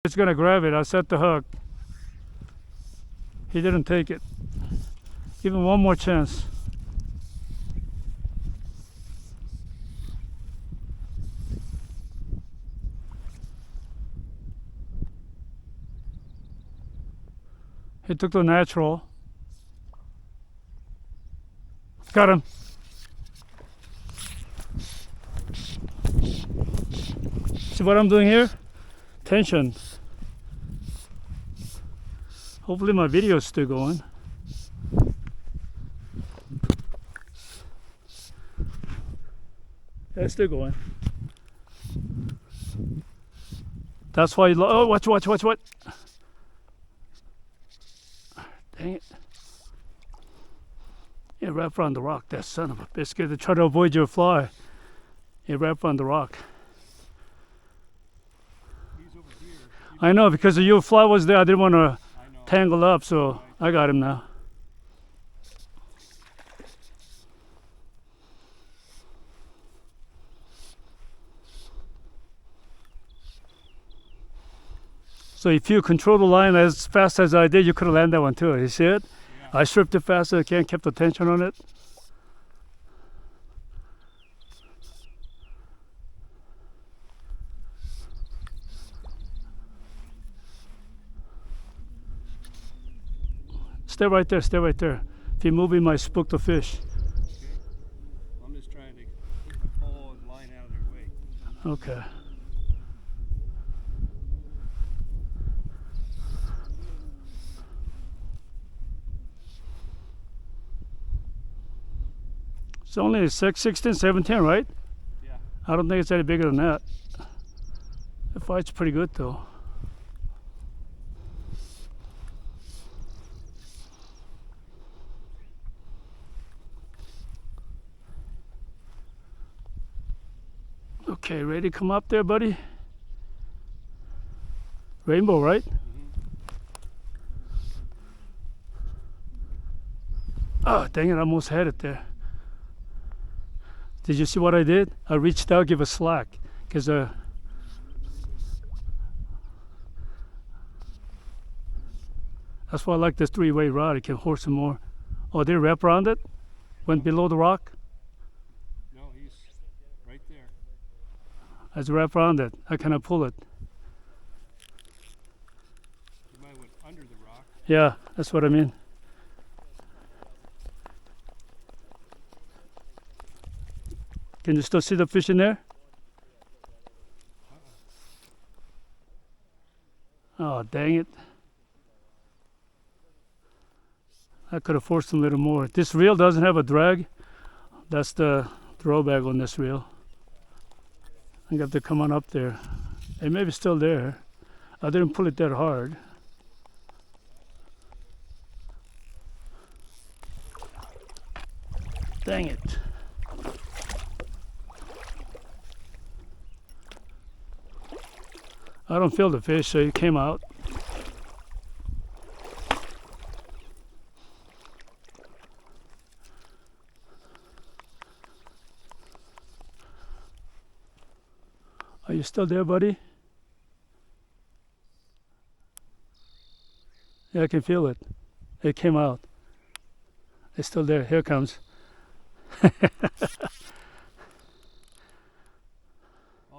It's gonna grab it. I set the hook. He didn't take it. Give him one more chance. He took the natural. Got him. See what I'm doing here? Tension. Hopefully my video is still going. Yeah, it's still going. That's why you oh, watch. Dang it. Yeah, wrap around the rock, that son of a biscuit. To try to avoid your fly. Yeah, wrap around the rock. He's over here. I know, because your fly was there, I didn't want to tangle up, so I got him now. So if you control the line as fast as I did, you could have landed that one too. You see it? Yeah. I stripped it fast so I can't keep the tension on it. Stay right there, stay right there. If you move, you might spook the fish. Okay. I'm just trying to put the pole and line out of their way. Okay. It's only 16, 17, right? Yeah. I don't think it's any bigger than that. The fight's pretty good though. Okay, ready to come up there, buddy? Rainbow, right? Oh, dang it, I almost had it there. Did you see what I did? I reached out, give a slack, because that's why I like this three-way rod. It can horse some more. Oh, did it wrap around it? Went below the rock? No, he's right there. As wrap around it, I cannot pull it. He might have went under the rock. Yeah, that's what I mean. Can you still see the fish in there? Oh, dang it. I could have forced him a little more. This reel doesn't have a drag. That's the drawback on this reel. I got to come on up there. It may be still there. I didn't pull it that hard. Dang it. I don't feel the fish, so it came out. Are you still there, buddy? Yeah, I can feel it. It came out. It's still there. Here it comes.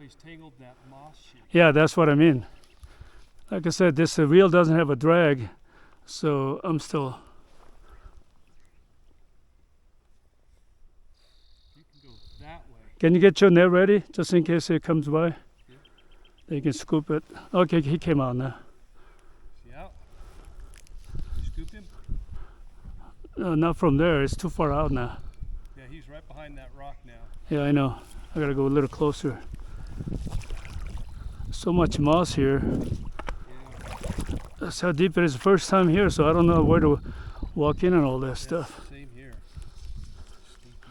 He's tangled that moss sheet. Yeah, that's what I mean. Like I said, this reel doesn't have a drag, so I'm still. You can go that way. Can you get your net ready, just in case it comes by? Yeah. Then you can scoop it. Okay, he came out now. Yeah. You scooped him? No, not from there. It's too far out now. Yeah, he's right behind that rock now. Yeah, I know. I gotta go a little closer. So much moss here. Yeah. That's how deep it is. First time here, so I don't know where to walk in and all that stuff. Same here.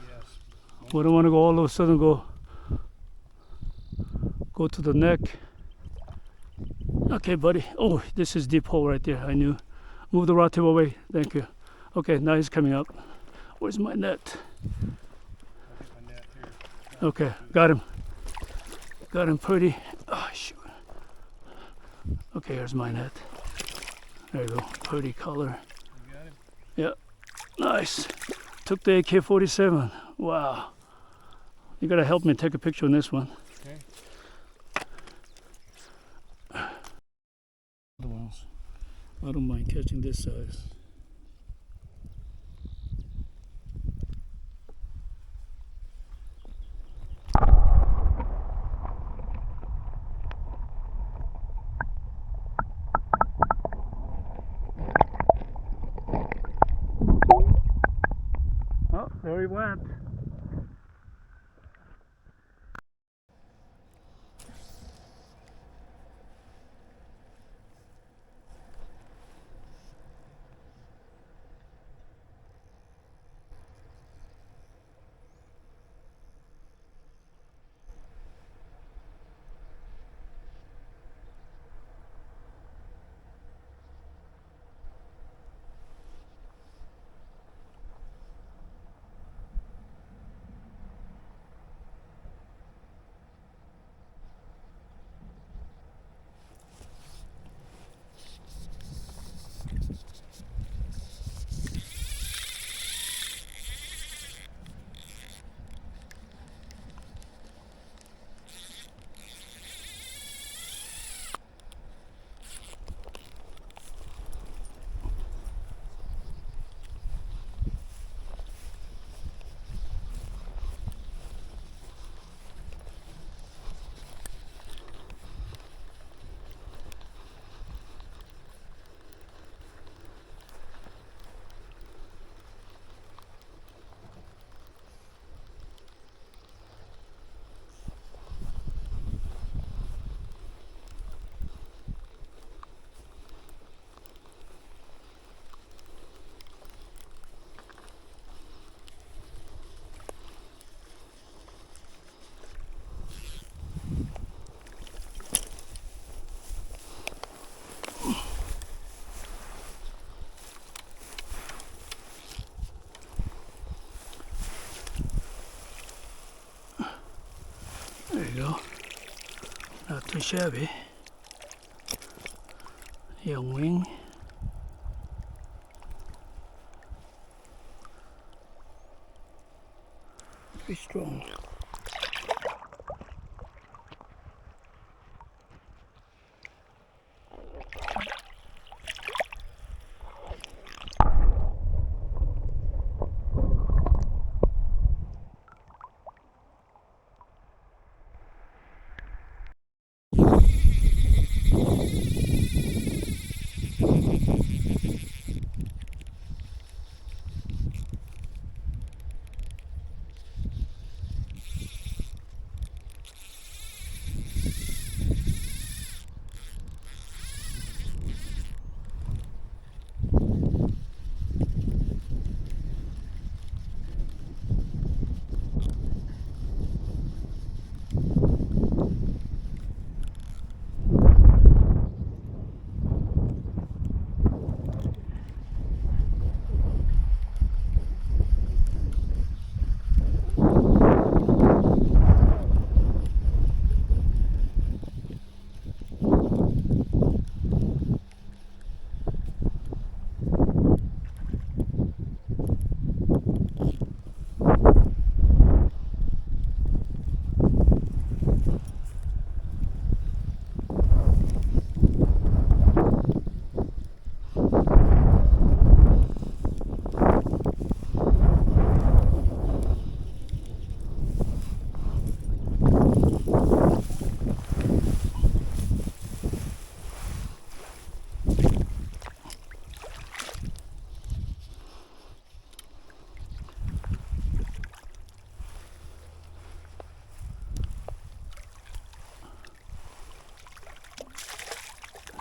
Yes. We don't want to go all of a sudden go to the neck. Okay, buddy. Oh, this is deep hole right there. I knew. Move the rod tip away. Thank you. Okay, now he's coming up. Where's my net? I'll get my net here. Okay, got him. Got him pretty. Oh, shoot. Okay, here's my net. There you go. Pretty color. You got him? Yep. Nice. Took the AK-47. Wow. You gotta help me take a picture on this one. Okay. Other ones. I don't mind catching this size. Oh, there he went. There you go. Not too shabby. Young wing. Pretty strong.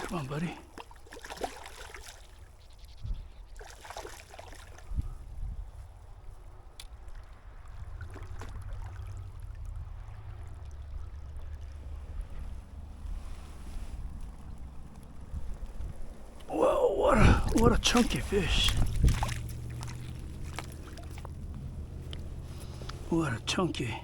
Come on, buddy. Whoa, what a chunky fish. What a chunky.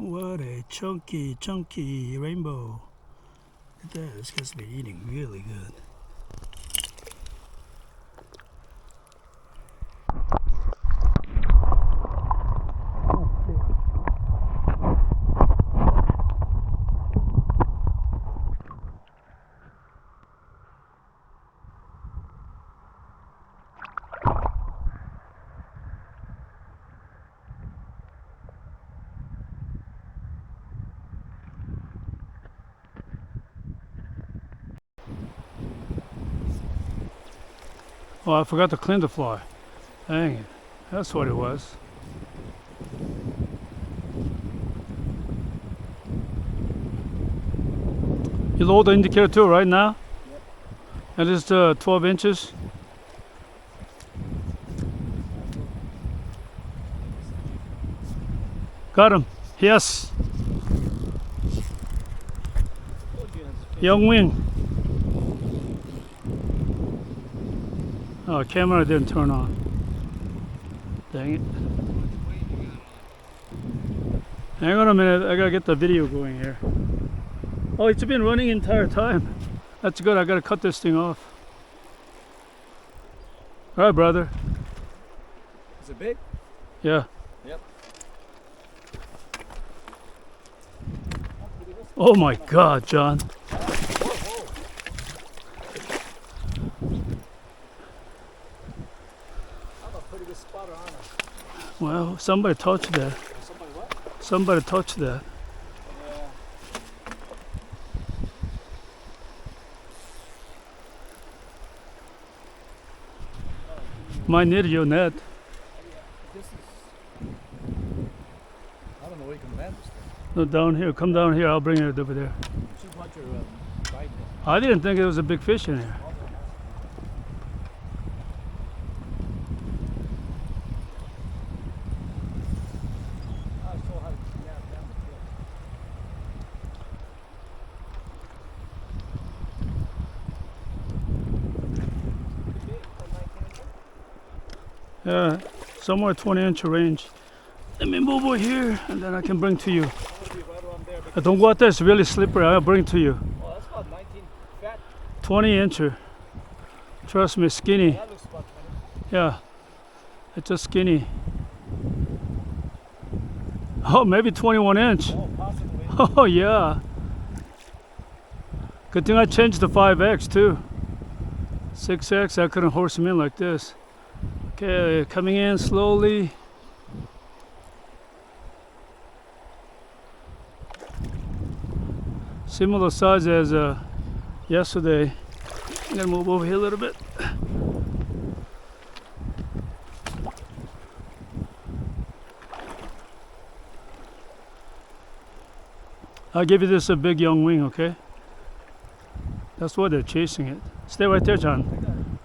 What a chunky, chunky rainbow. Look at that. This guy's been eating really good. Oh, I forgot to clean the fly. Dang it. That's what it was. You lower the indicator too right now? Yep. That is 12 inches. Got him. Yes. Young wing. Oh, camera didn't turn on. Dang it. Hang on a minute, I gotta get the video going here. Oh, it's been running the entire time. That's good, I gotta cut this thing off. Alright, brother. Is it big? Yeah. Yep. Oh my God, John. Well, somebody touched that. Somebody what? Somebody touched that. Yeah. Might need your net. This is. I don't know where you can land this thing. No, down here. Come down here. I'll bring it over there. See what your bite is. I didn't think there was a big fish in here. Yeah, somewhere 20-inch range. Let me move over here and then I can bring to you. Don't go out there, it's really slippery. I'll bring to you. Oh, that's about 19 fat. 20-incher. Trust me, skinny. That looks about 20. Yeah, it's just skinny. Oh, maybe 21-inch. Oh, possibly. Oh, yeah. Good thing I changed the 5X too. 6X, I couldn't horse him in like this. Okay, coming in slowly. Similar size as yesterday. I'm gonna move over here a little bit. I'll give you this a big young wing, okay? That's why they're chasing it. Stay right there, John.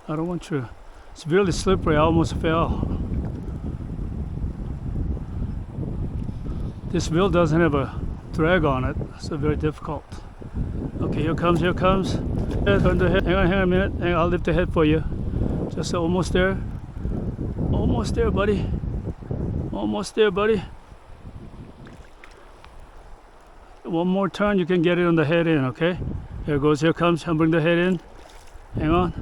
I don't want you. It's really slippery. I almost fell. This wheel doesn't have a drag on it, so very difficult. Okay, here comes, here comes. Turn the head. Hang on a minute. Hang on, I'll lift the head for you. Just almost there. Almost there, buddy. Almost there, buddy. One more turn, you can get it on the head in, okay? There it goes, here it comes. I'll bring the head in. Hang on.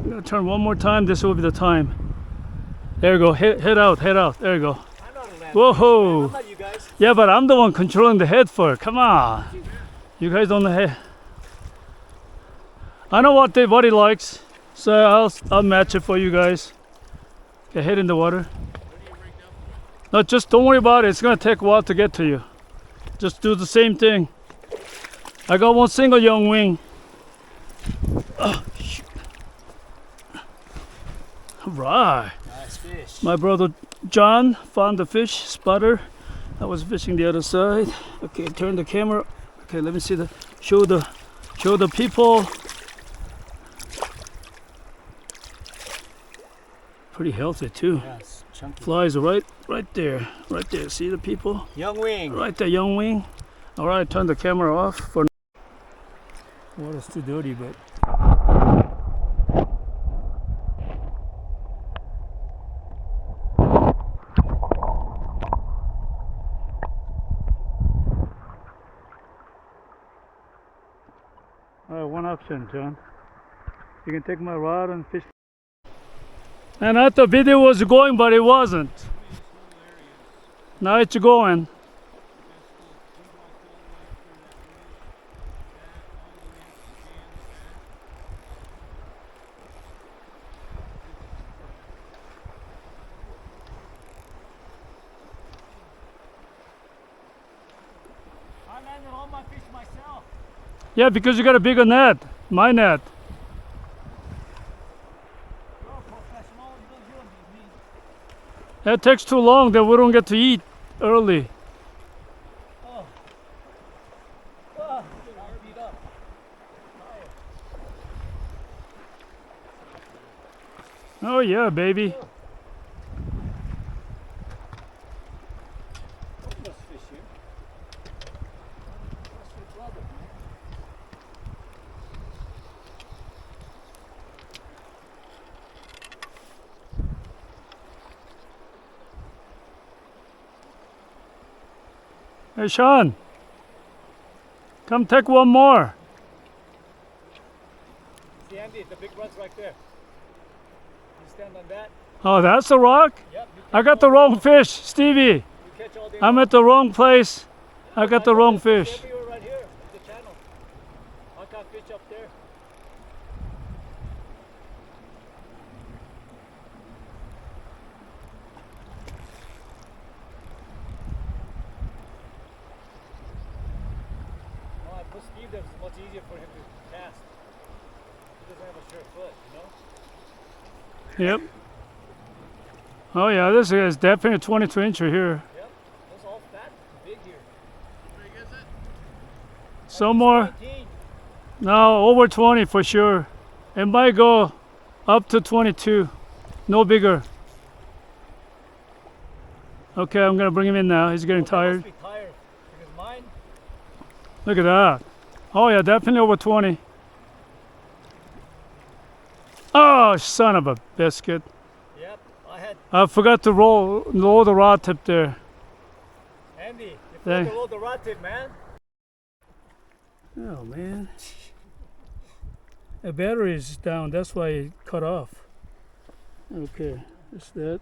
I'm gonna turn one more time. This will be the time. There you go. Head out, head out. There you go. I'm not a land Whoa! I'm not you guys. Yeah, but I'm the one controlling the head for it. Come on. You guys don't know head. I know what he likes, so I'll match it for you guys. Get head in the water. No, just don't worry about it. It's gonna take a while to get to you. Just do the same thing. I got one single young wing. Oh, shoot. All right. Nice fish. My brother John found the fish spotter. I was fishing the other side. Okay, turn the camera. Okay, let me see show the people. Pretty healthy too. Yes, chunky. Flies are right there. See the people? Young wing. Right there, young wing. All right, turn the camera off for. Water's too dirty, but. fishing, John. You can take my rod and fish. And I thought video was going, but it wasn't. Now it's going. I landed all my fish myself. Yeah, because you got a bigger net. My net. You're a professional, you don't do me. That takes too long, then we don't get to eat early. Oh. I'm beat up. Oh yeah, baby. Let's fish here. That's your brother, man. Hey Sean, come take one more. See Andy, the big rod's right there. You stand on that. Oh, that's the rock? Yep. I got the wrong fish, Stevie. You catch all day I'm long. at the wrong place. I got the wrong fish. Everywhere right here, the channel. I caught fish up there. Well, I put Steve there, it's much easier for him to cast. He doesn't have a sure foot, you know? Yep. Oh yeah, this is definitely a 22 incher here. Yep. Those all fat, big here. How big is it? Some more. 19. No, over 20 for sure. It might go up to 22. No bigger. Okay, I'm gonna bring him in now. He's getting They tired. must be tired. Because mine, Look at that. Oh yeah, definitely over 20. Oh, son of a biscuit. yep, I had I forgot to roll the rod tip there. Andy. You There. forgot to load the rod tip, man. Oh man. The battery is down, that's why it cut off. Okay, that's that.